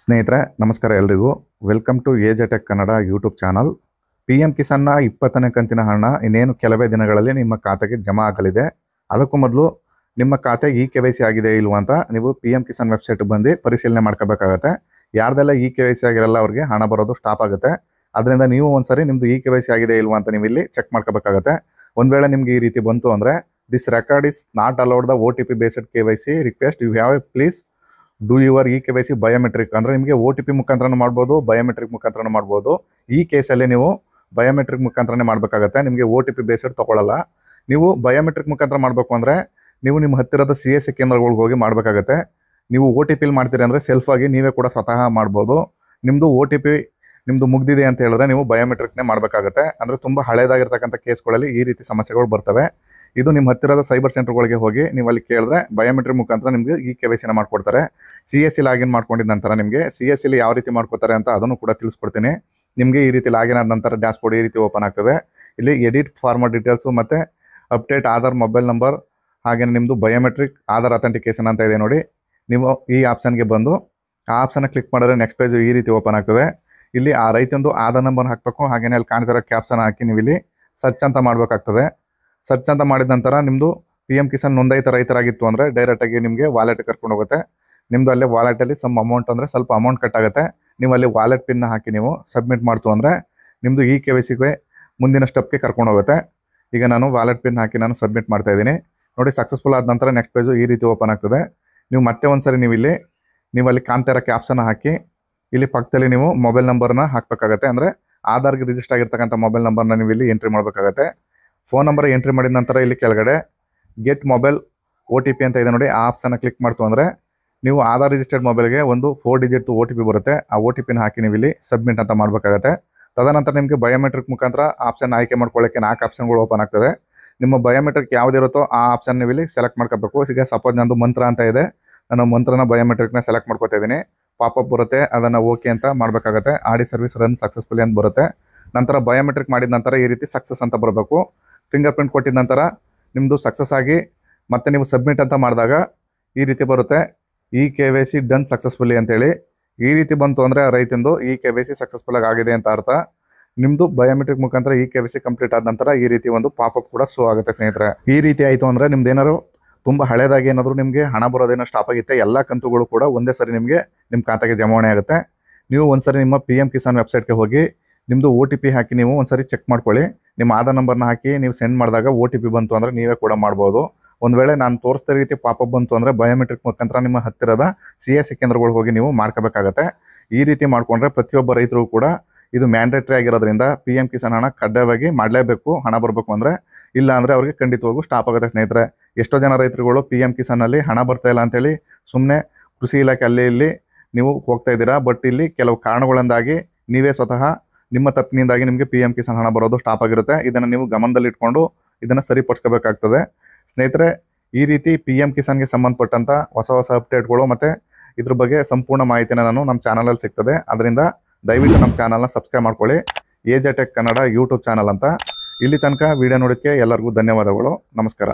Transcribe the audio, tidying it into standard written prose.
ಸ್ನೇಹಿತರೆ ನಮಸ್ಕಾರ ಎಲ್ರಿಗೂ welcome to AJ tech Kannada YouTube channel. PM ಕಿಸಾನ್ನ 20ನೇ ಕಂತಿನ ಹಣ ಇನ್ನೇನು ಕೆಲವೇ ದಿನಗಳಲ್ಲಿ ನಿಮ್ಮ ಖಾತೆಗೆ ಜಮಾ ಆಗಲಿದೆ. ಅದಕ್ಕೂ ಮೊದಲು ನಿಮ್ಮ ಖಾತೆ KYC ಆಗಿದೆ ಇಲ್ವಾ ಅಂತ ನೀವು PM ಕಿಸಾನ್ ವೆಬ್ಸೈಟ್ ಬಂದು ಪರಿಶೀಲನೆ ಮಾಡ್ಕೋಬೇಕಾಗತ್ತೆ. ಯಾರ್ದೆಲ್ಲ KYC ಆಗಿರಲ್ಲ ಅವ್ರಿಗೆ ಹಣ ಬರೋದು ಸ್ಟಾಪ್ ಆಗುತ್ತೆ. ಅದರಿಂದ ನೀವು ಒಂದ್ಸರಿ ನಿಮ್ಮದು KYC ಆಗಿದೆ ಇಲ್ವಾ ಅಂತ ನೀವು ಇಲ್ಲಿ ಚೆಕ್ ಮಾಡ್ಕೋಬೇಕಾಗತ್ತೆ. ಒಂದು ವೇಳೆ ನಿಮಗೆ ಈ ರೀತಿ ಬಂತು ಅಂದರೆ this record is not allowed the OTP based KYC request you have please do your KYC biometric. ಅಂದರೆ ನಿಮಗೆ OTP ಮುಖಾಂತರನೂ ಮಾಡ್ಬೋದು, ಬಯೋಮೆಟ್ರಿಕ್ ಮುಖಾಂತರನೂ ಮಾಡ್ಬೋದು. ಈ ಕೇಸಲ್ಲಿ ನೀವು ಬಯೋಮೆಟ್ರಿಕ್ ಮುಖಾಂತರನೇ ಮಾಡಬೇಕಾಗತ್ತೆ. ನಿಮಗೆ OTP ಬೇಸ್ಡ್ ತೊಗೊಳ್ಳಲ್ಲ. ನೀವು ಬಯೋಮೆಟ್ರಿಕ್ ಮುಖಾಂತರ ಮಾಡಬೇಕು ಅಂದರೆ ನೀವು ನಿಮ್ಮ ಹತ್ತಿರದ CSC ಕೇಂದ್ರಗಳಿಗೆ ಹೋಗಿ ಮಾಡಬೇಕಾಗತ್ತೆ. ನೀವು OTPಲಿ ಮಾಡ್ತೀರಿ ಅಂದರೆ ಸೆಲ್ಫಾಗಿ ನೀವೇ ಕೂಡ ಸ್ವತಃ ಮಾಡ್ಬೋದು. ನಿಮ್ಮದು OTP ನಿಮ್ಮದು ಮುಗ್ದಿದೆ ಅಂತ ಹೇಳಿದ್ರೆ ನೀವು ಬಯೋಮೆಟ್ರಿಕ್ನೇ ಮಾಡಬೇಕಾಗತ್ತೆ. ಅಂದರೆ ತುಂಬ ಹಳೇದಾಗಿರ್ತಕ್ಕಂಥ ಕೇಸ್ಗಳಲ್ಲಿ ಈ ರೀತಿ ಸಮಸ್ಯೆಗಳು ಬರ್ತವೆ. ಇದು ನಿಮ್ಮ ಹತ್ತಿರದ ಸೈಬರ್ ಸೆಂಟರ್ಗಳಿಗೆ ಹೋಗಿ ನೀವು ಅಲ್ಲಿ ಕೇಳಿದ್ರೆ ಬಯೋಮೆಟ್ರಿಕ್ ಮುಖಾಂತರ ನಿಮಗೆ KYCನ ಮಾಡ್ಕೊಡ್ತಾರೆ. CSC ಲಾಗಿನ್ ಮಾಡ್ಕೊಂಡಿದ್ದ ನಂತರ ನಿಮಗೆ CSCಲಿ ಯಾವ ರೀತಿ ಮಾಡ್ಕೋತಾರೆ ಅಂತ ಅದನ್ನು ಕೂಡ ತಿಳಿಸ್ಕೊಡ್ತೀನಿ. ನಿಮಗೆ ಈ ರೀತಿ ಲಾಗಿನ್ ಆದ ನಂತರ ಡ್ಯಾಶ್ಬೋರ್ಡ್ ಈ ರೀತಿ ಓಪನ್ ಆಗ್ತದೆ. ಇಲ್ಲಿ ಎಡಿಟ್ ಫಾರ್ಮರ್ ಡೀಟೇಲ್ಸು ಮತ್ತು ಅಪ್ಡೇಟ್ ಆಧಾರ್ ಮೊಬೈಲ್ ನಂಬರ್ ಹಾಗೆಯೇ ನಿಮ್ಮದು ಬಯೋಮೆಟ್ರಿಕ್ ಆಧಾರ್ ಅಥೆಂಟಿಕೇಶನ್ ಅಂತ ಇದೆ ನೋಡಿ. ನೀವು ಈ ಆಪ್ಷನ್ಗೆ ಬಂದು ಆ ಆಪ್ಷನ್ನ ಕ್ಲಿಕ್ ಮಾಡಿದ್ರೆ ನೆಕ್ಸ್ಟ್ ಪೇಜು ಈ ರೀತಿ ಓಪನ್ ಆಗ್ತದೆ. ಇಲ್ಲಿ ಆ ರೈತಂದು ಆಧಾರ್ ನಂಬರ್ ಹಾಕಬೇಕು. ಹಾಗೆಯೇ ಅಲ್ಲಿ ಕಾಣ್ತಿರೋ ಕ್ಯಾಪ್ಷನ್ ಹಾಕಿ ನೀವು ಇಲ್ಲಿ ಸರ್ಚ್ ಅಂತ ಮಾಡಬೇಕಾಗ್ತದೆ. ಸರ್ಚ್ ಅಂತ ಮಾಡಿದ ನಂತರ ನಿಮ್ಮದು PM ಕಿಸಾನ್ ನೋಂದಾಯಿತ ರೈತರಾಗಿತ್ತು ಅಂದರೆ ಡೈರೆಕ್ಟಾಗಿ ನಿಮಗೆ ವಾಲೆಟ್ ಕರ್ಕೊಂಡು ಹೋಗುತ್ತೆ. ನಿಮ್ಮದು ಅಲ್ಲೇ ವಾಲೆಟಲ್ಲಿ ಸಮ್ ಅಮೌಂಟ್ ಅಂದರೆ ಸ್ವಲ್ಪ ಅಮೌಂಟ್ ಕಟ್ ಆಗುತ್ತೆ. ನೀವು ಅಲ್ಲಿ ವಾಲೆಟ್ ಪಿನ್ನ ಹಾಕಿ ನೀವು ಸಬ್ಮಿಟ್ ಮಾಡ್ತು ಅಂದರೆ ನಿಮ್ಮದು KYCಗೆ ಮುಂದಿನ ಸ್ಟೆಪ್ಗೆ ಕರ್ಕೊಂಡು ಹೋಗುತ್ತೆ. ಈಗ ನಾನು ವಾಲೆಟ್ ಪಿನ್ ಹಾಕಿ ನಾನು ಸಬ್ಮಿಟ್ ಮಾಡ್ತಾ ಇದ್ದೀನಿ ನೋಡಿ. ಸಕ್ಸಸ್ಫುಲ್ ಆದ ನಂತರ ನೆಕ್ಸ್ಟ್ ಪೇಜು ಈ ರೀತಿ ಓಪನ್ ಆಗ್ತದೆ. ನೀವು ಮತ್ತೆ ಒಂದ್ಸರಿ ನೀವು ಅಲ್ಲಿ ಕಾಣ್ತಾ ಇರೋ ಕ್ಯಾಪ್ಷನ್ ಹಾಕಿ ಇಲ್ಲಿ ಪಕ್ಕದಲ್ಲಿ ನೀವು ಮೊಬೈಲ್ ನಂಬರ್ನ ಹಾಕಬೇಕಾಗತ್ತೆ. ಅಂದರೆ ಆಧಾರ್ಗೆ ರಿಜಿಸ್ಟರ್ ಆಗಿರ್ತಕ್ಕಂಥ ಮೊಬೈಲ್ ನಂಬರ್ನ ನೀವು ಇಲ್ಲಿ ಎಂಟ್ರಿ ಮಾಡಬೇಕಾಗತ್ತೆ. ಫೋನ್ ನಂಬರ್ ಎಂಟ್ರಿ ಮಾಡಿದ ನಂತರ ಇಲ್ಲಿ ಕೆಳಗಡೆ ಗೆಟ್ ಮೊಬೈಲ್ OTP ಅಂತ ಇದೆ ನೋಡಿ. ಆ ಆಪ್ಷನ್ನ ಕ್ಲಿಕ್ ಮಾಡ್ತು ಅಂದರೆ ನೀವು ಆಧಾರ್ ರಿಜಿಸ್ಟರ್ಡ್ ಮೊಬೈಲ್ಗೆ ಒಂದು 4 ಡಿಜಿಟ್ OTP ಬರುತ್ತೆ. ಆ OTPನ ಹಾಕಿ ನೀವು ಇಲ್ಲಿ ಸಬ್ಮಿಟ್ ಅಂತ ಮಾಡಬೇಕಾಗತ್ತೆ. ತದನಂತರ ನಿಮಗೆ ಬಯೋಮೆಟ್ರಿಕ್ ಮುಖಾಂತರ ಆಪ್ಷನ್ ಆಯ್ಕೆ ಮಾಡ್ಕೊಳ್ಳೋಕ್ಕೆ 4 ಆಪ್ಷನ್ಗಳು ಓಪನ್ ಆಗ್ತದೆ. ನಿಮ್ಮ ಬಯೋಮೆಟ್ರಿಕ್ ಯಾವುದಿರುತ್ತೋ ಆ ಆಪ್ಷನ್ ನೀವು ಇಲ್ಲಿ ಸೆಲೆಕ್ಟ್ ಮಾಡ್ಕೋಬೇಕು. ಈಗ ಸಪೋಸ್ ನಂದು ಮಂತ್ರ ಅಂತ ಇದೆ, ನಾನು ಮಂತ್ರನ ಬಯೋಮೆಟ್ರಿಕ್ನ ಸೆಲೆಕ್ಟ್ ಮಾಡ್ಕೊತಾ ಇದ್ದೀನಿ. ಪಾಪಪ್ ಬರುತ್ತೆ, ಅದನ್ನು ಓಕೆ ಅಂತ ಮಾಡಬೇಕಾಗತ್ತೆ. ಆಡಿ ಸರ್ವಿಸ್ ರನ್ ಸಕ್ಸಸ್ಫುಲಿ ಅಂತ ಬರುತ್ತೆ. ನಂತರ ಬಯೋಮೆಟ್ರಿಕ್ ಮಾಡಿದ ನಂತರ ಈ ರೀತಿ ಸಕ್ಸಸ್ ಅಂತ ಬರಬೇಕು. ಫಿಂಗರ್ ಪ್ರಿಂಟ್ ಕೊಟ್ಟಿದ ನಂತರ ನಿಮ್ಮದು ಸಕ್ಸಸ್ ಆಗಿ ಮತ್ತೆ ನೀವು ಸಬ್ಮಿಟ್ ಅಂತ ಮಾಡಿದಾಗ ಈ ರೀತಿ ಬರುತ್ತೆ KYC ಡನ್ ಸಕ್ಸಸ್ಫುಲಿ ಅಂತೇಳಿ. ಈ ರೀತಿ ಬಂತು ಅಂದರೆ ರೈತಂದು KYC ಸಕ್ಸಸ್ಫುಲ್ಲಾಗಿ ಆಗಿದೆ ಅಂತ ಅರ್ಥ. ನಿಮ್ಮದು ಬಯೋಮೆಟ್ರಿಕ್ ಮುಖಾಂತರ KYC ಕಂಪ್ಲೀಟ್ ಆದ ನಂತರ ಈ ರೀತಿ ಒಂದು ಪಾಪಪ್ ಕೂಡ ಶೋ ಆಗುತ್ತೆ ಸ್ನೇಹಿತರೆ. ಈ ರೀತಿ ಆಯಿತು ಅಂದರೆ ನಿಮ್ದು ಏನಾದ್ರು ತುಂಬ ಹಳೇದಾಗಿ ಏನಾದರೂ ನಿಮಗೆ ಹಣ ಬರೋದೇನೋ ಸ್ಟಾಪ್ ಆಗಿತ್ತೆ, ಎಲ್ಲ ಕಂತುಗಳು ಕೂಡ ಒಂದೇ ಸರಿ ನಿಮಗೆ ನಿಮ್ಮ ಖಾತೆಗೆ ಜಮಾವಣೆ ಆಗುತ್ತೆ. ನೀವು ಒಂದ್ಸರಿ ನಿಮ್ಮ PM ಕಿಸಾನ್ ವೆಬ್ಸೈಟ್ಗೆ ಹೋಗಿ ನಿಮ್ಮದು OTP ಹಾಕಿ ನೀವು ಒಂದ್ಸರಿ ಚೆಕ್ ಮಾಡ್ಕೊಳ್ಳಿ. ನಿಮ್ಮ ಆಧಾರ್ ನಂಬರ್ನ ಹಾಕಿ ನೀವು ಸೆಂಡ್ ಮಾಡಿದಾಗ OTP ಬಂತು ಅಂದರೆ ನೀವೇ ಕೂಡ ಮಾಡ್ಬೋದು. ಒಂದು ವೇಳೆ ನಾನು ತೋರಿಸ್ತಾ ರೀತಿ ಪಾಪಪ್ ಬಂತು ಅಂದರೆ ಬಯೋಮೆಟ್ರಿಕ್ ಮುಖಾಂತರ ನಿಮ್ಮ ಹತ್ತಿರದ CSC ಕೇಂದ್ರಗಳಿಗೆ ಹೋಗಿ ನೀವು ಮಾಡ್ಕೋಬೇಕಾಗತ್ತೆ. ಈ ರೀತಿ ಮಾಡಿಕೊಂಡ್ರೆ ಪ್ರತಿಯೊಬ್ಬ ರೈತರು ಕೂಡ ಇದು ಮ್ಯಾಂಡೇಟ್ರಿ ಆಗಿರೋದ್ರಿಂದ PM ಕಿಸಾನ್ ಹಣ ಕಡ್ಡಾಯವಾಗಿ ಮಾಡಲೇಬೇಕು. ಹಣ ಬರಬೇಕು ಅಂದರೆ, ಇಲ್ಲ ಅಂದರೆ ಅವ್ರಿಗೆ ಖಂಡಿತವಾಗೂ ಸ್ಟಾಪ್ ಆಗುತ್ತೆ ಸ್ನೇಹಿತರೆ. ಎಷ್ಟೋ ಜನ ರೈತರುಗಳು PM ಕಿಸಾನಲ್ಲಿ ಹಣ ಬರ್ತಾ ಇಲ್ಲ ಅಂತೇಳಿ ಸುಮ್ಮನೆ ಕೃಷಿ ಇಲಾಖೆ ಅಲ್ಲಿ ಇಲ್ಲಿ ನೀವು ಹೋಗ್ತಾ ಇದ್ದೀರಾ. ಬಟ್ ಇಲ್ಲಿ ಕೆಲವು ಕಾರಣಗಳಿಂದಾಗಿ ನೀವೇ ಸ್ವತಃ ನಿಮ್ಮ ತಪ್ಪಿನಿಂದಾಗಿ ನಿಮಗೆ PM ಕಿಸಾನ್ ಹಣ ಬರೋದು ಸ್ಟಾಪ್ ಆಗಿರುತ್ತೆ. ಇದನ್ನು ನೀವು ಗಮನದಲ್ಲಿ ಇಟ್ಕೊಂಡು ಇದನ್ನು ಸರಿಪಡಿಸ್ಕೋಬೇಕಾಗ್ತದೆ ಸ್ನೇಹಿತರೆ. ಈ ರೀತಿ PM ಕಿಸಾನ್ಗೆ ಸಂಬಂಧಪಟ್ಟಂಥ ಹೊಸ ಅಪ್ಡೇಟ್ಗಳು ಮತ್ತು ಇದ್ರ ಬಗ್ಗೆ ಸಂಪೂರ್ಣ ಮಾಹಿತಿನ ನಮ್ಮ ಚಾನಲಲ್ಲಿ ಸಿಗ್ತದೆ. ಅದರಿಂದ ದಯವಿಟ್ಟು ನಮ್ಮ ಚಾನಲ್ನ ಸಬ್ಸ್ಕ್ರೈಬ್ ಮಾಡ್ಕೊಳ್ಳಿ. AJ tech Kannada YouTube channel ಅಂತ. ಇಲ್ಲಿ ತನಕ ವಿಡಿಯೋ ನೋಡೋಕ್ಕೆ ಎಲ್ಲರಿಗೂ ಧನ್ಯವಾದಗಳು. ನಮಸ್ಕಾರ.